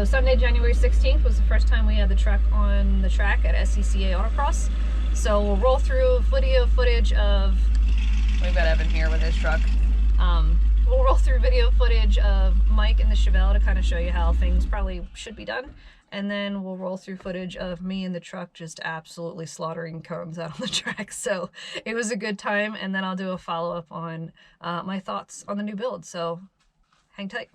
So Sunday, January 16th was the first time we had the truck on the track at SCCA Autocross. So we'll roll through video footage of... We've got Evan here with his truck. We'll roll through video footage of Mike and the Chevelle to kind of show you how things probably should be done. And then we'll roll through footage of me and the truck just absolutely slaughtering cones out on the track. So it was a good time. And then I'll do a follow-up on my thoughts on the new build. So hang tight.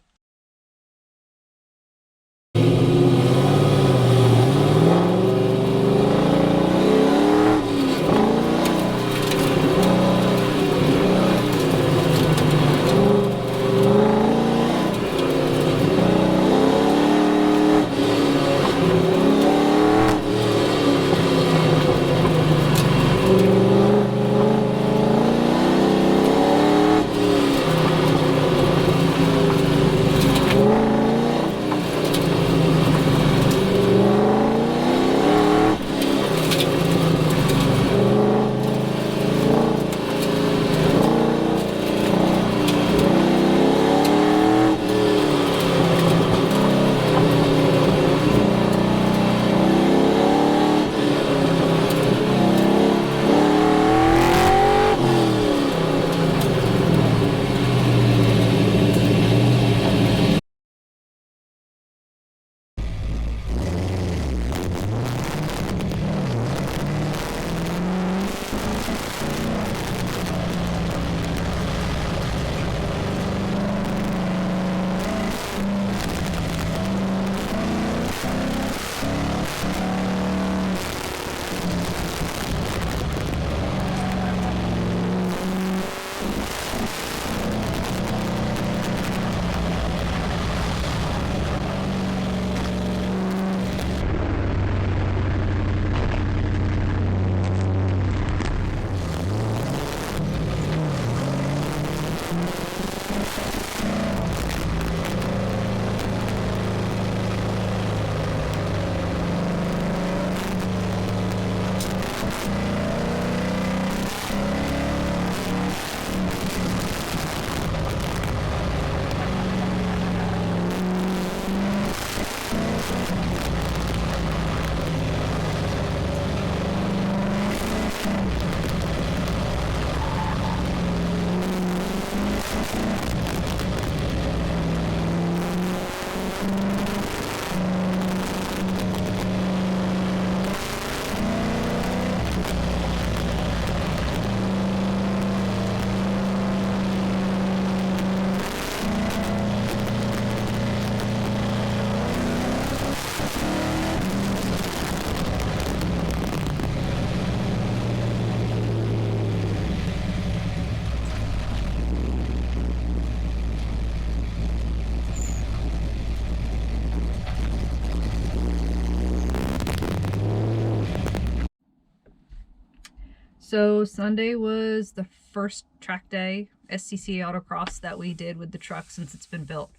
So Sunday was the first track day, SCCA Autocross, that we did with the truck since it's been built.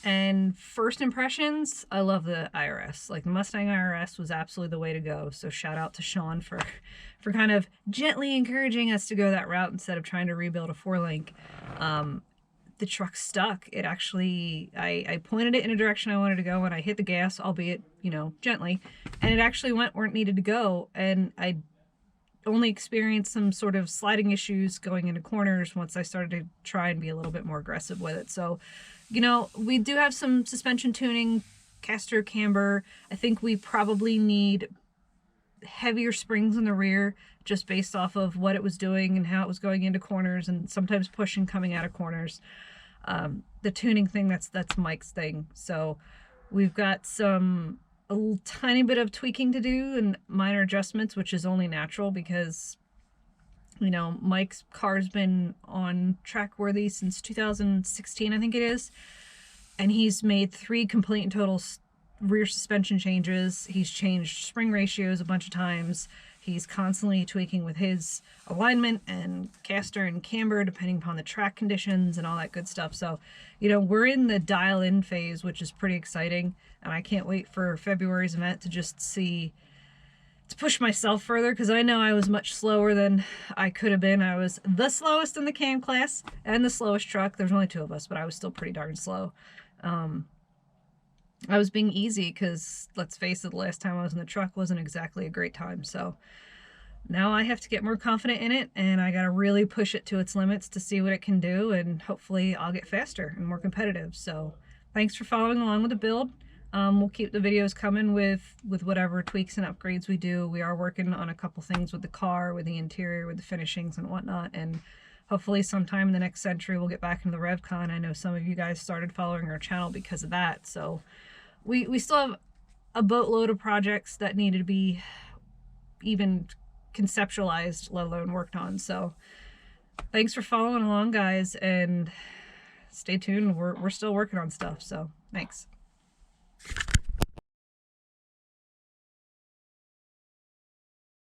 And first impressions, I love the IRS. Like, the Mustang IRS was absolutely the way to go. So shout out to Sean for kind of gently encouraging us to go that route instead of trying to rebuild a 4-link. The truck stuck. It actually, I pointed it in a direction I wanted to go and I hit the gas, albeit, you know, gently, and it actually went where it needed to go. And I only experienced some sort of sliding issues going into corners once I started to try and be a little bit more aggressive with it. So, you know, we do have some suspension tuning, caster camber. I think we probably need heavier springs in the rear just based off of what it was doing and how it was going into corners and sometimes pushing coming out of corners. The tuning thing, that's Mike's thing. So we've got a little tiny bit of tweaking to do and minor adjustments, which is only natural because, you know, Mike's car's been on track worthy since 2016, I think it is. And he's made 3 complete and total rear suspension changes. He's changed spring ratios a bunch of times. He's constantly tweaking with his alignment and caster and camber depending upon the track conditions and all that good stuff. So, you know, we're in the dial-in phase, which is pretty exciting. And I can't wait for February's event to just see, to push myself further, because I know I was much slower than I could have been. I was the slowest in the cam class and the slowest truck. There's only 2 of us, but I was still pretty darn slow. I was being easy because, let's face it, the last time I was in the truck wasn't exactly a great time. So now I have to get more confident in it, and I got to really push it to its limits to see what it can do, and hopefully I'll get faster and more competitive. So thanks for following along with the build. We'll keep the videos coming with whatever tweaks and upgrades we do. We are working on a couple things with the car, with the interior, with the finishings and whatnot, and hopefully sometime in the next century we'll get back into the RevCon. I know some of you guys started following our channel because of that, so we still have a boatload of projects that need to be even conceptualized, let alone worked on. So thanks for following along, guys, and stay tuned. We're still working on stuff, so thanks.